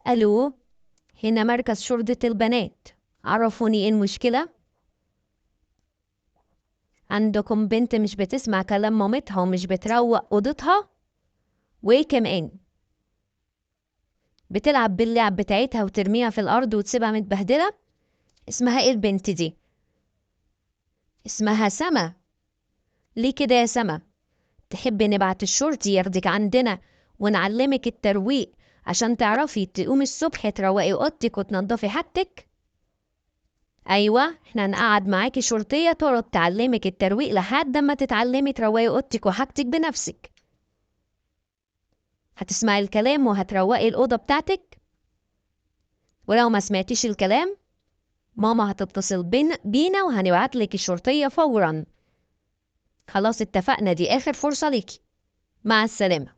ألو، هنا مركز شرطة البنات. عرفوني إيه المشكلة؟ عندكم بنت مش بتسمع كلام مامتها ومش بتروق أوضتها؟ وإيه كمان؟ بتلعب باللعب بتاعتها وترميها في الأرض وتسيبها متبهدلة؟ اسمها إيه البنت دي؟ اسمها سما. ليه كده يا سما؟ تحبي نبعت الشرطي ياخدك عندنا ونعلمك الترويق عشان تعرفي تقومي الصبح تروقي أوضتك وتنضفي حاجتك؟ أيوة، احنا نقعد معاكي شرطية تقعد تعلمك الترويق لحد ما تتعلمي تروقي أوضتك وحاجتك بنفسك. هتسمعي الكلام وهتروقي الأوضة بتاعتك؟ ولو ما سمعتيش الكلام ماما هتتصل بينا وهنبعتلك الشرطية فورا. خلاص اتفقنا، دي آخر فرصة ليكي. مع السلامة.